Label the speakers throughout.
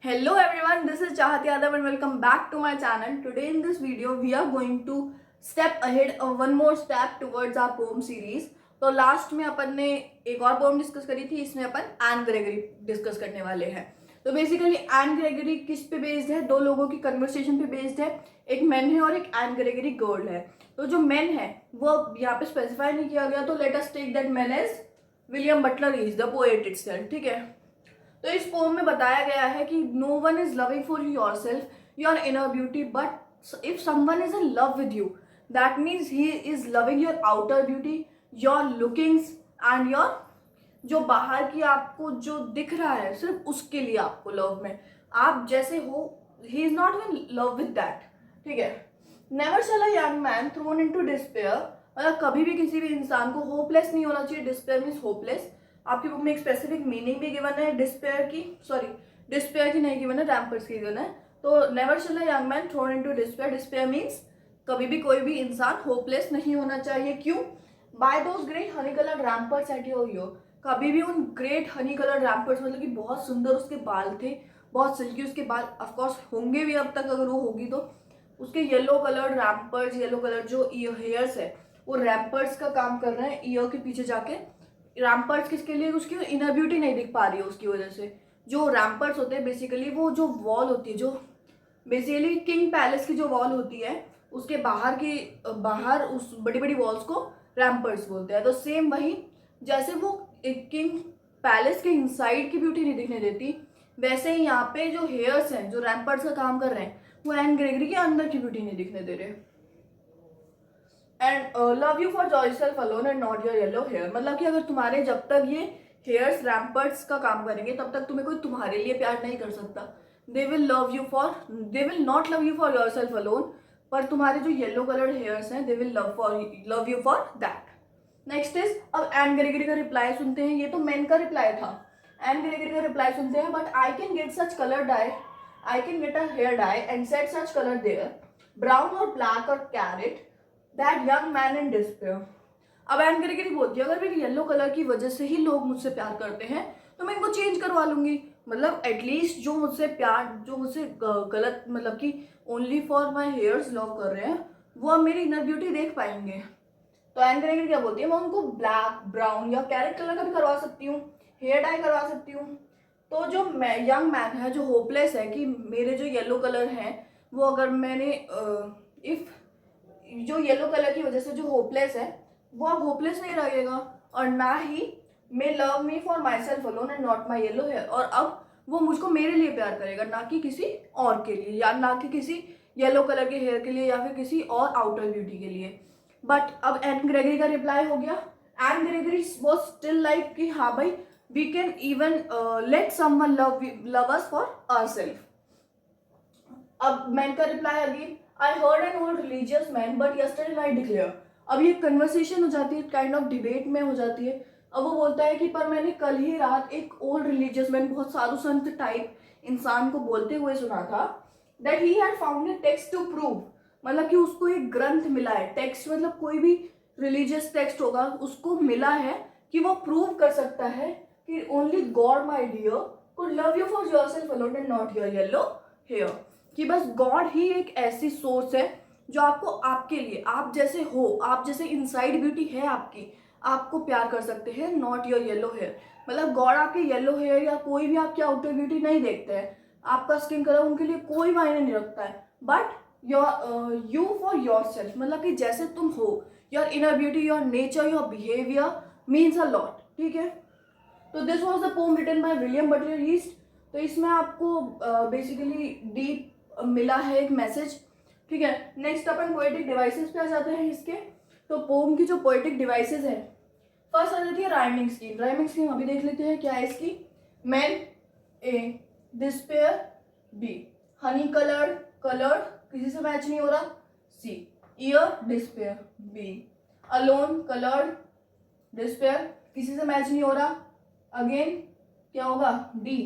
Speaker 1: Hello everyone, this is Chahat Yadav and welcome back to my channel. Today in this video we are going to step ahead one more step towards our poem series. तो last में अपन ने एक और pome discuss करी थी, इसमें अपन N Gregory discuss करने वाले हैं. तो बेसिकली एन ग्रेगरी किस पे बेस्ड है? दो लोगों की कन्वर्सेशन पे बेस्ड है. एक मैन है और एक एन ग्रेगरी गर्ल है. तो जो मैन है वो यहाँ पे स्पेसिफाई नहीं किया गया, तो let us take that man as William Butler is the poet itself. ठीक है. तो इस पोम में बताया गया है कि no one is loving for your self your inner beauty, but if someone is in love with you that means he is loving your outer beauty, your lookings and your जो बाहर की आपको जो दिख रहा है सिर्फ उसके लिए आपको लव में आप जैसे हो, he is not in love with that. ठीक है. Never shall a young man thrown into despair, मतलब कभी भी किसी भी इंसान को होपलेस नहीं होना चाहिए. Despair means hopeless. आपकी बुक में एक स्पेसिफिक मीनिंग भी गिवन है डिस्पेयर की, डिस्पेयर की नहीं गिवन है, रैम्पर्स की गिवन है. तो never shall a young man thrown into despair. Despair means कभी भी कोई भी इंसान होपलेस नहीं होना चाहिए. क्यों? By those great honey coloured ramparts at your ear. कभी भी उन ग्रेट हनी कलर्ड रैम्पर्स, मतलब कि बहुत सुंदर उसके बाल थे, बहुत सिल्की उसके बाल, ऑफकोर्स होंगे भी अब तक अगर वो होगी तो. उसके येलो कलर्ड रैम्पर्स, येलो कलर जो हेयर्स है वो रैम्पर्स का काम कर रहे हैं ईयर के पीछे जाके. रैम्पर्स किसके लिए? उसकी इनर ब्यूटी नहीं दिख पा रही है उसकी वजह से. जो रैम्पर्स होते हैं बेसिकली वो जो वॉल होती है, जो बेसिकली किंग पैलेस की जो वॉल होती है उसके बाहर उस बड़ी बड़ी वॉल्स को रैम्पर्स बोलते हैं. तो सेम वही, जैसे वो एक किंग पैलेस के इनसाइड की ब्यूटी नहीं दिखने देती, वैसे ही यहाँ पे जो हेयर्स हैं जो रैम्पर्स का काम कर रहे हैं वो एन ग्रेगरी के अंदर की ब्यूटी नहीं दिखने दे रहे. And love you for your self alone and not your yellow hair, मतलब कि अगर तुम्हारे जब तक ये हेयर्स रैम्पर्ट्स का काम करेंगे तब तक तुम्हें कोई तुम्हारे लिए प्यार नहीं कर सकता. They will not love you for your self alone, पर तुम्हारे जो येलो कलर्ड हेयर्स हैं they will love you for that. Next is, अब एन ग्रेगरी का रिप्लाई सुनते हैं. ये तो मैन का रिप्लाई था. एन ग्रेगरी का रिप्लाई सुनते हैं. But I can get such colour dye, I can get a hair dye and set such colour there, brown और ब्लैक और carrot, that young man in despair. अब Anne Gregory बोलती है अगर मेरी येलो कलर की वजह से ही लोग मुझसे प्यार करते हैं तो मैं इनको चेंज करवा लूंगी. मतलब एटलीस्ट जो मुझसे गलत, मतलब कि only for my hairs love कर रहे हैं, वो अब मेरी इनर ब्यूटी देख पाएंगे. तो एन ग्रेगरी क्या बोलती है? मैं उनको ब्लैक, ब्राउन या कैरेट कलर का भी करवा सकती हूँ, हेयर डाई करवा सकती हूँ. तो जो यंग मैन है जो होपलेस है कि मेरे जो येलो कलर हैं वो अगर मैंने इफ जो येलो कलर की वजह से जो होपलेस है वो अब होपलेस नहीं रहेगा, और ना ही may love me for my self alone and not my yellow hair, और अब वो मुझको मेरे लिए प्यार करेगा ना कि किसी और के लिए, या ना कि किसी येलो कलर के हेयर के लिए या फिर किसी और आउटर ब्यूटी के लिए. बट अब एन ग्रेगरी का रिप्लाई हो गया. Anne Gregory was still like कि हाँ भाई, we can even let someone love us for ourself. अब मैन का reply again, I heard an old religious man but yesterday night declare. अब ये कन्वर्सेशन हो जाती है, काइंड ऑफ डिबेट में हो जाती है. अब वो बोलता है कि पर मैंने कल ही रात एक ओल्ड रिलीजियस मैन, बहुत साधु संत टाइप इंसान को बोलते हुए सुना था, that he had found a text to prove, मतलब कि उसको एक ग्रंथ मिला है. टेक्स्ट मतलब कोई भी रिलीजियस टेक्स्ट होगा, उसको मिला है कि वो प्रूव कर सकता है कि only God my dear could love you for yourself alone and not your yellow hair. कि बस गॉड ही एक ऐसी सोर्स है जो आपको आपके लिए, आप जैसे हो, आप जैसे इनसाइड ब्यूटी है आपकी, आपको प्यार कर सकते हैं, नॉट योर येलो हेयर. मतलब गॉड आपके येलो हेयर या कोई भी आपकी आउटर ब्यूटी नहीं देखते हैं, आपका स्किन कलर उनके लिए कोई मायने नहीं रखता है. But you for your self, मतलब कि जैसे तुम हो, your inner beauty, your nature, your behaviour means a lot. ठीक है. तो this was the poem written by William Butler ईस्ट. तो इसमें आपको बेसिकली डीप मिला है एक मैसेज. ठीक है. नेक्स्ट अपन पोएटिक डिवाइसेस पे आ जाते हैं इसके. तो पोम की जो पोएटिक डिवाइसेस है, फर्स्ट आ जाती है राइमिंग स्कीम. राइमिंग स्कीम अभी देख लेते हैं क्या है इसकी. Man A, despair B, honey coloured, coloured किसी से मैच नहीं हो रहा C, ear despair B, alone coloured despair किसी से मैच नहीं हो रहा, अगेन क्या होगा डी,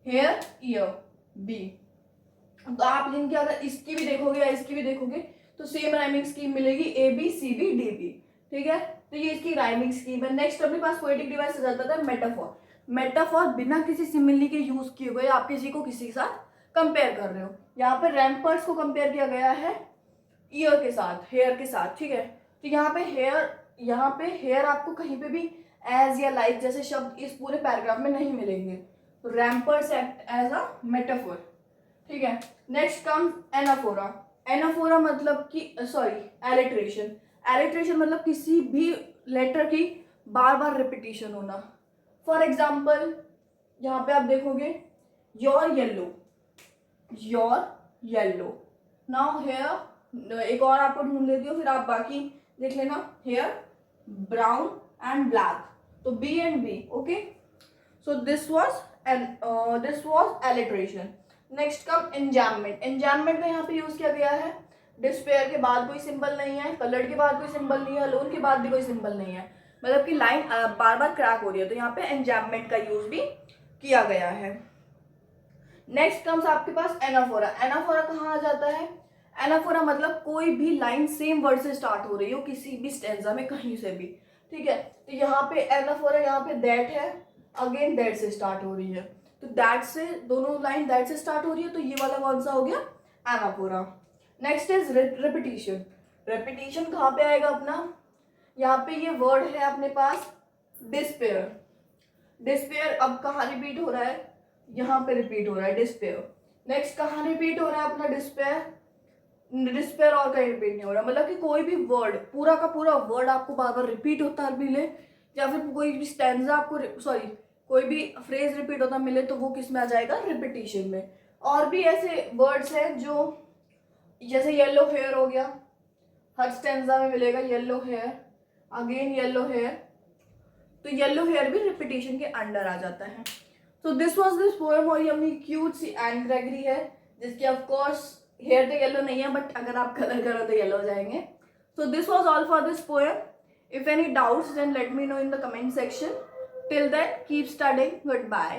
Speaker 1: हेयर ईयर बी. तो आप इनके अगर इसकी भी देखोगे या इसकी भी देखोगे तो सेम राइमिंग स्कीम मिलेगी, A B C B D B. ठीक है. तो ये इसकी राइमिंग स्कीम है. नेक्स्ट अपने पास पोएटिक डिवाइस आ जाता था मेटाफॉर. मेटाफॉर बिना किसी सिमिली के यूज किए हुए, आप किसी को किसी के साथ कंपेयर कर रहे हो। यहाँ पे रैम्पर्ट्स को कंपेयर किया गया है ईयर के साथ, हेयर के साथ, ठीक है। तो यहाँ पे हेयर आपको कहीं पे भी एज या लाइक जैसे शब्द इस पूरे पैराग्राफ में नहीं मिलेंगे। तो रैम्पर्ट्स एक्ट एज अ मेटाफोर, ठीक है। Next comes anaphora. एनाफोरा मतलब कि एलिट्रेशन। एलिट्रेशन मतलब किसी भी लेटर की बार बार रिपीटिशन होना। फॉर एग्जाम्पल यहाँ पे आप देखोगे your yellow, your yellow. Now here एक और आपको ढूंढ देती हूँ, फिर आप बाकी देख लेना। हेयर ब्राउन एंड ब्लैक, तो B and B, okay. So this was alliteration. Next come enjambment. Enjambment का यहाँ पे यूज किया गया है डिस्पेयर के बाद कोई सिंबल नहीं है, कलर्ड के बाद कोई सिंबल नहीं है, अलोन के बाद भी कोई सिंबल नहीं है, मतलब कि लाइन बार बार क्रैक हो रही है, तो यहाँ पे एंजाममेंट का यूज भी किया गया है। नेक्स्ट कम्स आपके पास एनाफोरा। एनाफोरा कहाँ आ जाता है? एनाफोरा मतलब कोई भी लाइन सेम वर्ड से स्टार्ट हो रही हो किसी भी स्टेंजा में कहीं से भी, ठीक है। तो यहाँ पे एनाफोरा, यहाँ पे दैट है, अगेन दैट से स्टार्ट हो रही है, तो दैट से दोनों लाइन दैट से स्टार्ट हो रही है, तो ये वाला कौन सा हो गया? Anaphora. Next is repetition. Repetition कहाँ पे आएगा अपना? यहाँ पे ये वर्ड है अपने पास डिस्पेयर। डिस्पेयर अब कहाँ रिपीट हो रहा है? यहाँ पे रिपीट हो रहा है डिस्पेयर। नेक्स्ट कहाँ रिपीट हो रहा है अपना डिस्पेयर? डिस्पेयर और कहीं रिपीट नहीं हो रहा, मतलब कि कोई भी वर्ड, पूरा का पूरा वर्ड आपको बार बार रिपीट होता मिले, या फिर कोई भी स्टैंजा आपको कोई भी फ्रेज रिपीट होता मिले, तो वो किस में आ जाएगा? रिपीटिशन में। और भी ऐसे वर्ड्स हैं जो, जैसे येलो हेयर हो गया, हर स्टैंजा में मिलेगा yellow hair, again yellow hair, तो येलो हेयर भी रिपीटिशन के अंडर आ जाता है। तो दिस वाज दिस पोएम, और ये अपनी क्यूट सी एन ग्रेगरी है, जिसकी ऑफ कोर्स हेयर तो येलो नहीं है, बट अगर आप कलर करो तो येलो हो जाएंगे। So this was all for this poem. If any doubts then let me know in the comment section. Till then, keep studying. Goodbye.